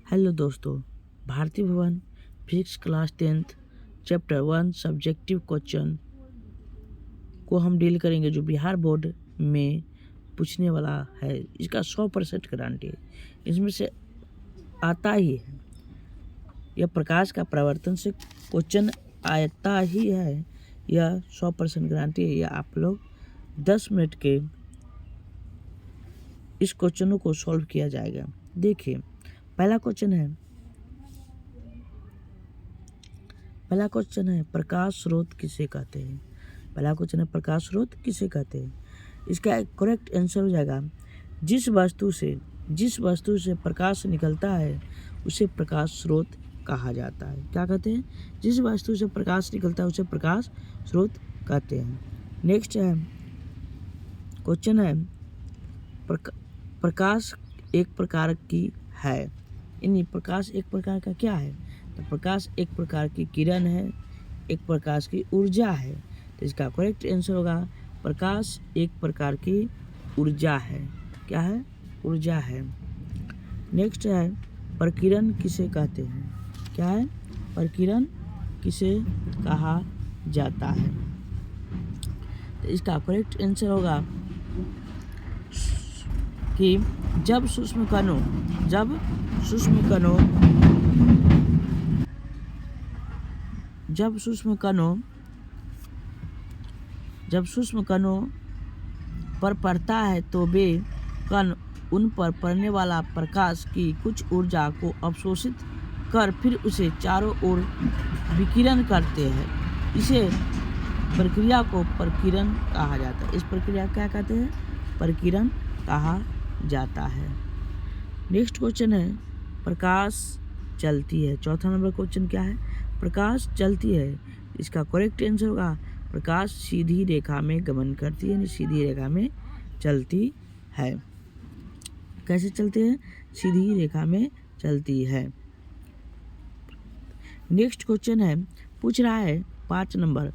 Hello दोस्तों, भारतीय भवन physics class 10th chapter 1 subjective question को हम डील करेंगे जो बिहार बोर्ड में पूछने वाला है। इसका 100% गारंटी है, इसमें से आता ही है। यह प्रकाश का परावर्तन से क्वेश्चन आता ही है, यह 100% गारंटी है। यह आप लोग 10 मिनट के इस क्वेश्चनों को सॉल्व किया जाएगा। देखिए, पहला क्वेश्चन है प्रकाश स्रोत किसे कहते हैं। पहला क्वेश्चन है प्रकाश स्रोत किसे कहते हैं। इसका करेक्ट आंसर हो जाएगा जिस वस्तु से प्रकाश निकलता है उसे प्रकाश स्रोत कहा जाता है। क्या कहते हैं? जिस वस्तु से प्रकाश निकलता है उसे प्रकाश स्रोत कहते हैं। नेक्स्ट है क्वेश्चन है प्रकाश एक प्रकार की है, यानी प्रकाश एक प्रकार का क्या है। तो प्रकाश एक प्रकार की किरण है, एक प्रकार की ऊर्जा है। तो इसका करेक्ट आंसर होगा प्रकाश एक प्रकार की ऊर्जा है। क्या है? ऊर्जा है। नेक्स्ट है प्रकीर्णन किसे कहते हैं। क्या है? प्रकीर्णन किसे कहा जाता है। तो इसका करेक्ट आंसर होगा कि जब सूक्ष्म कणों पर पड़ता है तो वे कण उन पर पड़ने वाला प्रकाश की कुछ ऊर्जा को अवशोषित कर फिर उसे चारों ओर विकिरण करते हैं। इसे प्रक्रिया को प्रकीर्णन कहा जाता है। इस प्रक्रिया क्या कहते हैं? प्रकीर्णन कहा जाता है। नेक्स्ट क्वेश्चन है प्रकाश चलती है। चौथा नंबर क्वेश्चन क्या है? प्रकाश चलती है। इसका करेक्ट आंसर होगा प्रकाश सीधी रेखा में गमन करती है, यानी सीधी रेखा में चलती है। कैसे चलती है? सीधी रेखा में चलती है। नेक्स्ट क्वेश्चन है पूछ रहा है 5 नंबर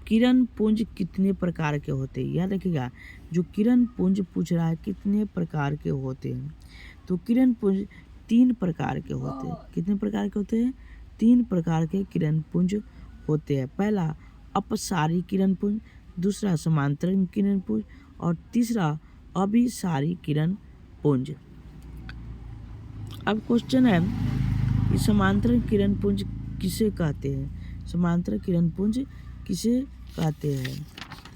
किरण पुंज कितने प्रकार के होते हैं। याद रखिएगा, जो किरण पुंज पूछ रहा है कितने प्रकार के होते हैं, तो किरण पुंज 3 प्रकार के होते हैं। कितने प्रकार के होते हैं? 3 प्रकार के किरण पुंज होते हैं। पहला अपसारी किरण पुंज, दूसरा समांतरिक किरण पुंज और तीसरा अभिसारी किरण पुंज। अब क्वेश्चन है कि समांतरिक किरण पुंज किसे कहते हैं। समांतरिक किरण पुंज किसे कहते हैं?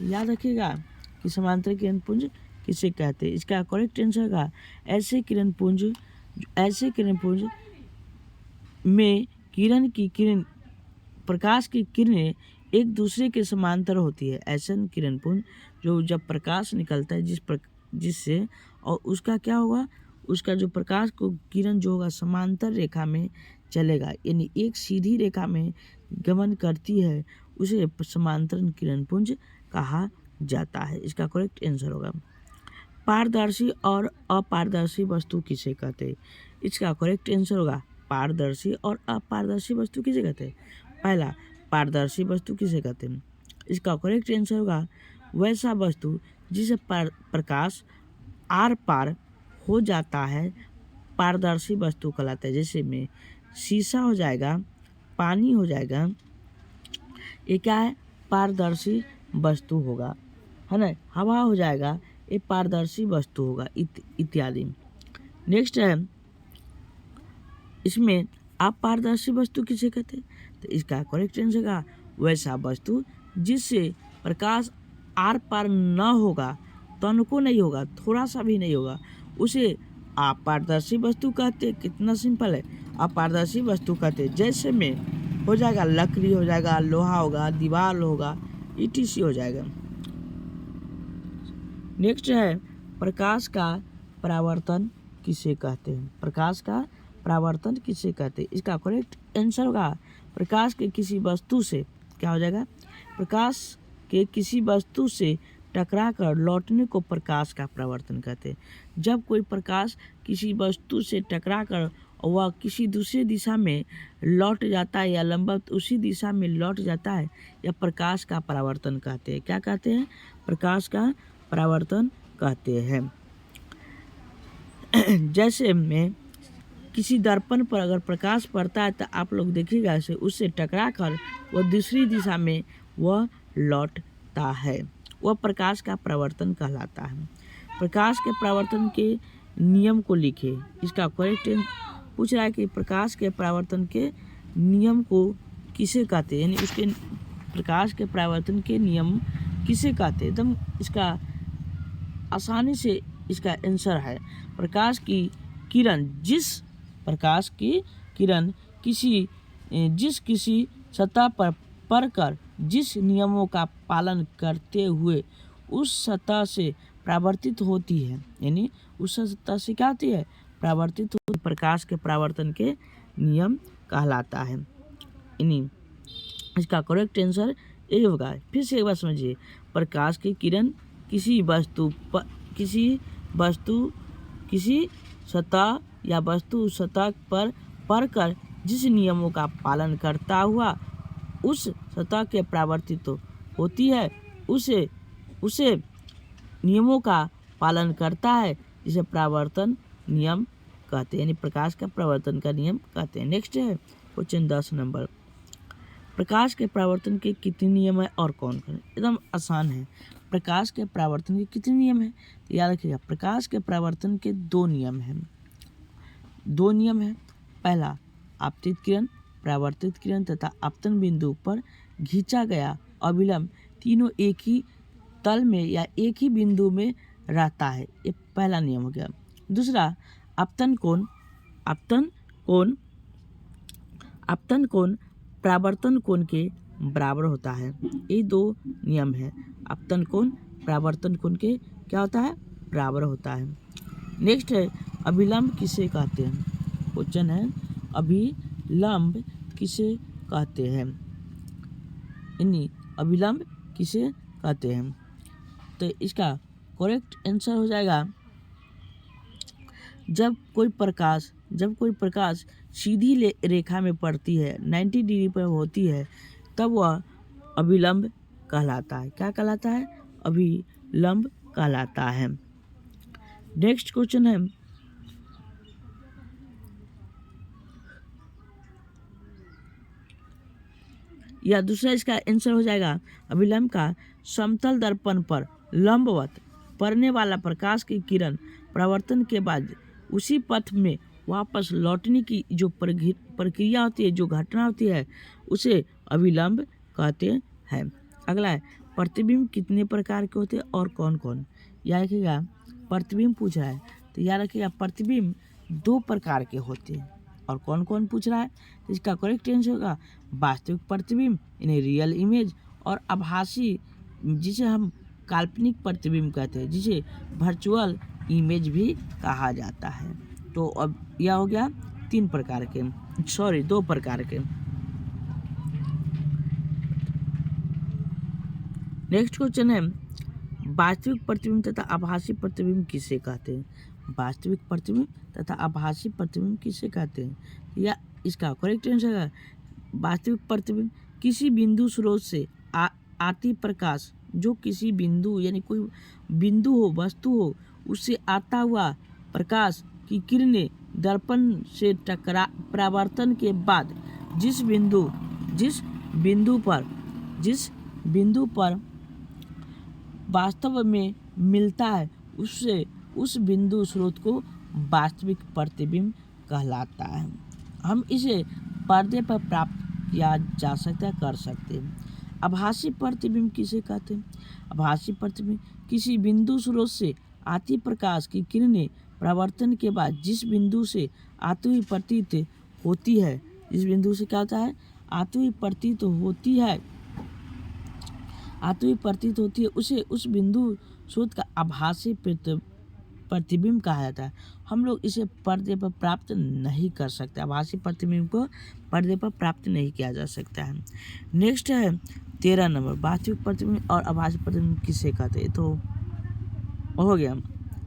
याद रखिएगा कि समांतरिक किरण पुंज किसे कहते हैं। इसका करेक्ट आंसर होगा ऐसे किरण पुंज में प्रकाश की किरणें एक दूसरे के समांतर होती है। ऐसे किरण पुंज जो जब प्रकाश निकलता है जिससे और उसका क्या होगा, उसका जो प्रकाश को किरण जो होगा समांतर रेखा में चलेगा, यानी एक सीधी रेखा में गमन करती है, उसे समांतर किरण पुंज कहा जाता है। इसका करेक्ट आंसर होगा पारदर्शी और अपारदर्शी वस्तु किसे कहते हैं। इसका करेक्ट आंसर होगा पारदर्शी और अपारदर्शी वस्तु किसे कहते हैं। पहला पारदर्शी वस्तु किसे कहते हैं। इसका करेक्ट आंसर होगा वैसा वस्तु जिसे प्रकाश आर पार हो जाता है, पारदर्शी वस्तु कहलाता है। जैसे में शीशा हो जाएगा, पानी हो जाएगा, ये क्या है? पारदर्शी वस्तु होगा, है ना। हवा हो जाएगा, ये पारदर्शी वस्तु होगा, इत्यादि। नेक्स्ट है इसमें अपारदर्शी वस्तु किसे कहते हैं। तो इसका करेक्ट आंसर का वैसा वस्तु जिससे प्रकाश आर पार न होगा, तनको नहीं होगा, थोड़ा सा भी नहीं होगा, उसे अपारदर्शी वस्तु कहते हैं। कितना सिंपल है, अपारदर्शी वस्तु कहते हैं। जैसे में हो जाएगा लकड़ी हो जाएगा, लोहा होगा, दीवार होगा, ETC हो जाएगा। नेक्स्ट है प्रकाश का परावर्तन किसे कहते हैं। प्रकाश का परावर्तन किसे कहते हैं। इसका करेक्ट आंसर होगा प्रकाश के किसी वस्तु से क्या हो जाएगा, प्रकाश के किसी वस्तु से टकरा कर लौटने को प्रकाश का परावर्तन कहते हैं। जब कोई प्रकाश किसी वस्तु से टकरा कर वह किसी दूसरी दिशा में लौट जाता है या लंबवत उसी दिशा में लौट जाता है, यह प्रकाश का परावर्तन कहते हैं। क्या कहते हैं? प्रकाश का परावर्तन कहते हैं। जैसे में किसी दर्पण पर अगर प्रकाश पड़ता है तो आप लोग देखिएगा ऐसे उससे टकरा कर वह दूसरी दिशा में वह लौटता है, वह प्रकाश का प्रवर्तन कहलाता है। प्रकाश के प्रवर्तन के नियम को लिखे। इसका करेक्ट पूछ रहा है कि प्रकाश के प्रवर्तन के नियम को किसे कहते हैं, यानी उसके प्रकाश के प्रवर्तन के नियम किसे कहते हैं। एकदम इसका आसानी से इसका आंसर है प्रकाश की किरण किसी सतह पर पड़कर जिस नियमों का पालन करते हुए उस सतह से परावर्तित होती है, यानी उस सतह से क्या होती है, परावर्तित होती, प्रकाश के परावर्तन के नियम कहलाता है। यानी इसका करेक्ट आंसर यही होगा। फिर से एक बार समझिए, प्रकाश की किरण किसी सतह या वस्तु सतह पर पड़कर जिस नियमों का पालन करता हुआ उस सतह के परावर्तित होती है, उसे नियमों का पालन करता है, जिसे परावर्तन नियम कहते हैं, यानी प्रकाश का परावर्तन का नियम कहते हैं। नेक्स्ट है क्वेश्चन 10 नंबर, प्रकाश के परावर्तन के कितने नियम है और कौन कौन। एकदम आसान है। प्रकाश के परावर्तन के कितने नियम है, तो याद रखिएगा प्रकाश के परावर्तन के दो नियम हैं। पहला, आपतित किरण, परावर्तित किरण तथा आपतन बिंदु पर खींचा गया अभिलंब तीनों एक ही तल में या एक ही बिंदु में रहता है, ये पहला नियम हो गया। दूसरा, आपतन कोण परावर्तन कोण के बराबर होता है। ये दो नियम है, आपतन कोण परावर्तन कोण के क्या होता है, बराबर होता है। नेक्स्ट है अभिलंब किसे कहते हैं। क्वेश्चन है अभिलंब किसे कहते हैं, अभिलंब किसे कहते हैं। तो इसका करेक्ट आंसर हो जाएगा, जब कोई प्रकाश सीधी रेखा में पड़ती है, 90 डिग्री पर होती है, तब वह अभिलंब कहलाता है। क्या कहलाता है, अभिलंब कहलाता है। नेक्स्ट क्वेश्चन है या दूसरा इसका आंसर हो जाएगा, अभिलंब का समतल दर्पण पर लंबवत पड़ने वाला प्रकाश की किरण परावर्तन के बाद उसी पथ में वापस लौटने की जो प्रक्रिया होती है, जो घटना होती है, उसे अभिलंब कहते हैं। अगला है प्रतिबिंब कितने प्रकार के होते हैं और कौन कौन। याद रखिएगा प्रतिबिंब पूछ रहा है, तो याद रखिएगा प्रतिबिंब 2 प्रकार के होते हैं। और कौन कौन पूछ रहा है, तो इसका करेक्ट आंसर होगा वास्तविक प्रतिबिंब, यानी रियल इमेज, और आभासी जिसे हम काल्पनिक प्रतिबिंब कहते हैं, जिसे वर्चुअल इमेज भी कहा जाता है। तो अब यह हो गया 2 प्रकार के। नेक्स्ट क्वेश्चन है वास्तविक प्रतिबिंब तथा आभासी प्रतिबिंब किसे कहते हैं। वास्तविक प्रतिबिंब तथा आभासी प्रतिबिंब किसे कहते हैं, या इसका करेक्ट आंसर है वास्तविक प्रतिबिंब किसी बिंदु स्रोत से आती प्रकाश, जो किसी बिंदु यानी कोई बिंदु हो, वस्तु हो, उससे आता हुआ प्रकाश की किरणें दर्पण से टकरा परावर्तन के बाद जिस बिंदु पर वास्तव में मिलता है, उससे उस बिंदु स्रोत को वास्तविक प्रतिबिंब कहलाता है। हम इसे पर्दे पर प्राप्त किया जा सकता है, कर सकते हैं। आभासी प्रतिबिंब किसे कहते हैं। आभासी प्रतिबिंब किसी बिंदु स्रोत से आती प्रकाश की किरणें परावर्तन के बाद जिस बिंदु से आती हुई प्रतीत होती है, जिस बिंदु से क्या होता है, आती हुई प्रतीत होती है, उसे उस बिंदु स्रोत का आभासी प्रतिबिंब कहा जाता है। हम लोग इसे पर्दे पर प्राप्त नहीं कर सकते, आभासी प्रतिबिंब को पर्दे पर प्राप्त नहीं किया जा सकता है। नेक्स्ट है 13 नंबर, वास्तविक प्रतिबिंब और आभासी प्रतिबिंब किसे कहते हैं, तो हो गया।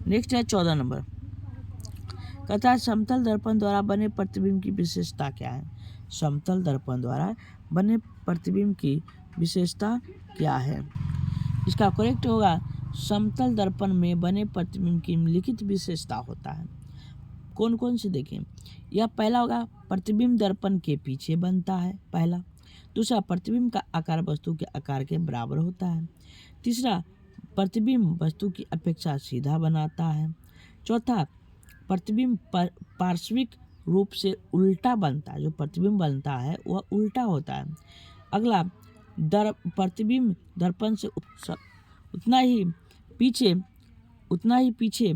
नेक्स्ट है 14 नंबर, कहता है समतल दर्पण द्वारा बने प्रतिबिंब की विशेषता क्या है। समतल दर्पण द्वारा बने प्रतिबिंब की विशेषता क्या है। इसका करेक्ट होगा समतल दर्पण में बने प्रतिबिंब की निम्नलिखित विशेषता होता है। कौन कौन से देखें। यह पहला होगा, प्रतिबिंब दर्पण के पीछे बनता है, पहला। दूसरा, प्रतिबिंब का आकार वस्तु के आकार के बराबर होता है। तीसरा, प्रतिबिंब वस्तु की अपेक्षा सीधा बनाता है। चौथा, प्रतिबिंब पार्श्विक रूप से उल्टा बनता है, जो प्रतिबिंब बनता है वह उल्टा होता है। अगला, प्रतिबिंब दर्पण से उतना ही पीछे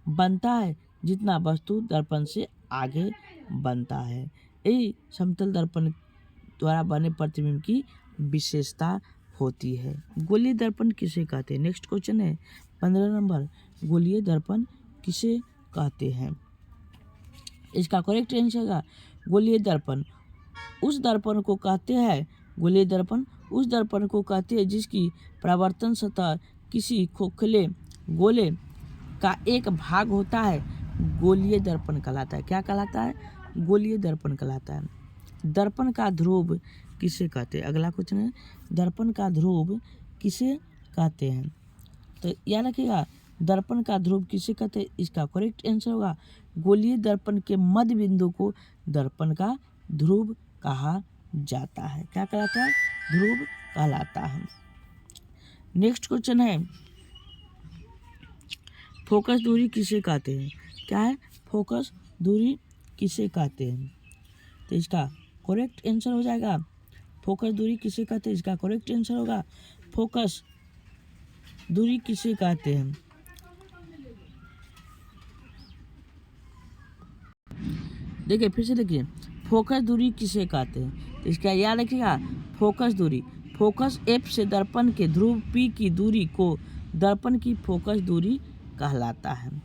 बनता है जितना वस्तु दर्पण से आगे बनता है। यही समतल दर्पण द्वारा बने प्रतिबिंब की विशेषता होती है। गोलीय दर्पण किसे कहते हैं? नेक्स्ट क्वेश्चन है 15 नंबर, गोलीय दर्पण किसे कहते हैं? इसका करेक्ट आंसर होगा गोलीय दर्पण उस दर्पण को कहते हैं, गोलीय दर्पण उस दर्पण को कहते हैं जिसकी परावर्तन सतह किसी खोखले गोले का एक भाग होता है, गोलीय दर्पण कहलाता है। क्या कहलाता है? गोलीय दर्पण कहलाता है। दर्पण का ध्रुव किसे कहते हैं? अगला क्वेश्चन है, दर्पण का ध्रुव किसे कहते हैं? तो याद रखिएगा, दर्पण का ध्रुव किसे कहते हैं? इसका करेक्ट आंसर होगा गोलीय दर्पण के मध्य बिंदु को दर्पण का ध्रुव कहा जाता है। क्या कहलाता है? ध्रुव कहलाता है। नेक्स्ट क्वेश्चन है, फोकस दूरी किसे कहते हैं? क्या है? फोकस दूरी किसे कहते हैं? तो इसका करेक्ट आंसर हो जाएगा, फोकस दूरी किसे कहते हैं? इसका करेक्ट आंसर होगा फोकस दूरी किसे कहते हैं? देखिए, फिर से देखिए, फोकस दूरी किसे कहते हैं? तो इसका याद रखिएगा, फोकस दूरी, फोकस एफ से दर्पण के ध्रुव पी की दूरी को दर्पण की फोकस दूरी कहलाता है।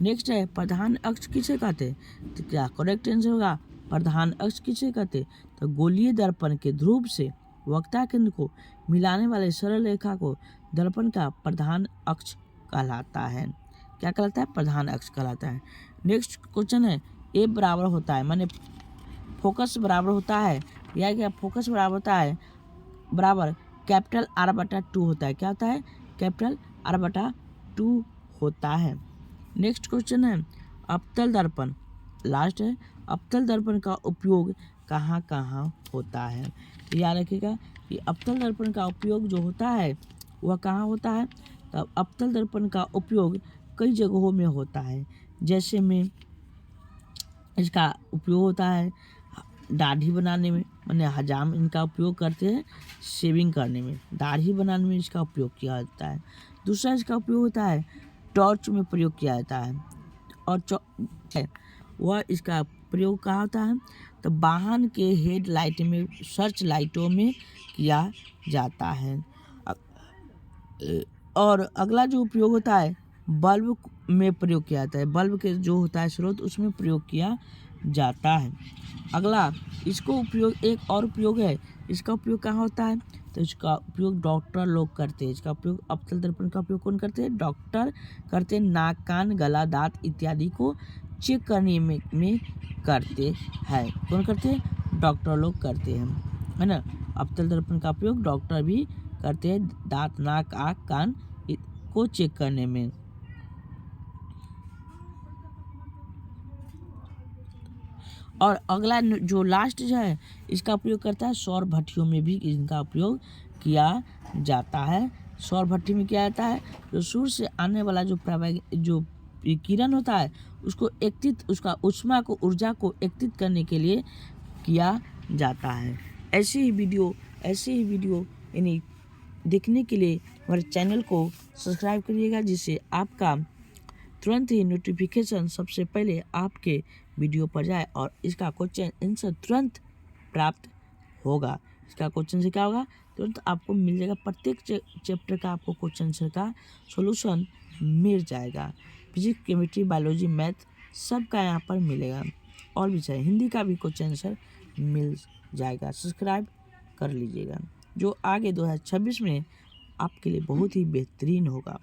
नेक्स्ट है, प्रधान अक्ष किसे कहते हैं? तो क्या करेक्ट आंसर होगा, प्रधान अक्ष किसे कहते हैं? तो गोलीय दर्पण के ध्रुव से वक्ता केंद्र को मिलाने वाले सरल रेखा को दर्पण का प्रधान अक्ष कहलाता है। क्या कहलाता है? प्रधान अक्ष कहलाता है। नेक्स्ट क्वेश्चन है, ए बराबर होता है, माने फोकस बराबर होता है, या क्या फोकस बराबर होता है बराबर कैपिटल R/2 होता है। क्या होता है? कैपिटल R/2 होता है। नेक्स्ट क्वेश्चन है, अवतल दर्पण, लास्ट है, अवतल दर्पण का उपयोग कहाँ कहाँ होता है? याद रखिएगा कि अवतल दर्पण का उपयोग जो होता है वह कहाँ होता है? तो अवतल दर्पण का उपयोग कई जगहों में होता है, जैसे में इसका उपयोग होता है दाढ़ी बनाने में, माने हजाम इनका उपयोग करते हैं शेविंग करने में, दाढ़ी बनाने में इसका उपयोग किया जाता है। दूसरा इसका उपयोग होता है टॉर्च में प्रयोग किया जाता है, और वह इसका प्रयोग कहाँ होता है? तो वाहन के हेडलाइट में, सर्च लाइटों में किया जाता है। और अगला जो उपयोग होता है बल्ब में प्रयोग किया जाता है, बल्ब के जो होता है स्रोत उसमें प्रयोग किया जाता है। अगला इसको उपयोग, एक और उपयोग है, इसका उपयोग कहाँ होता है? तो इसका उपयोग डॉक्टर लोग करते हैं। इसका उपयोग अवतल दर्पण का उपयोग कौन करते हैं? डॉक्टर करते हैं। नाक, कान, गला, दांत इत्यादि को चेक करने में करते हैं। कौन करते हैं? डॉक्टर लोग करते हैं, है ना। अवतल दर्पण का उपयोग डॉक्टर भी करते हैं, दांत, नाक, आँख, कान को चेक करने में। और अगला जो लास्ट जो है इसका प्रयोग करता है सौर भट्टियों में भी इनका उपयोग किया जाता है। सौर भट्टी में किया जाता है, जो सूर्य से आने वाला जो जो किरण होता है उसको उसका ऊष्मा को, ऊर्जा को एकत्रित करने के लिए किया जाता है। ऐसे ही वीडियो यानी देखने के लिए हमारे चैनल को सब्सक्राइब करिएगा, जिससे आपका तुरंत ही नोटिफिकेशन सबसे पहले आपके वीडियो पर जाए और इसका क्वेश्चन आंसर तुरंत प्राप्त होगा। इसका क्वेश्चन से क्या होगा? तुरंत आपको मिल जाएगा, प्रत्येक चैप्टर का आपको क्वेश्चन आंसर का सॉल्यूशन मिल जाएगा। फिजिक्स, केमिस्ट्री, बायोलॉजी, मैथ सबका यहाँ पर मिलेगा, और भी चाहिए हिंदी का भी क्वेश्चन आंसर मिल जाएगा। सब्सक्राइब कर लीजिएगा, जो आगे 2026 में आपके लिए बहुत ही बेहतरीन होगा।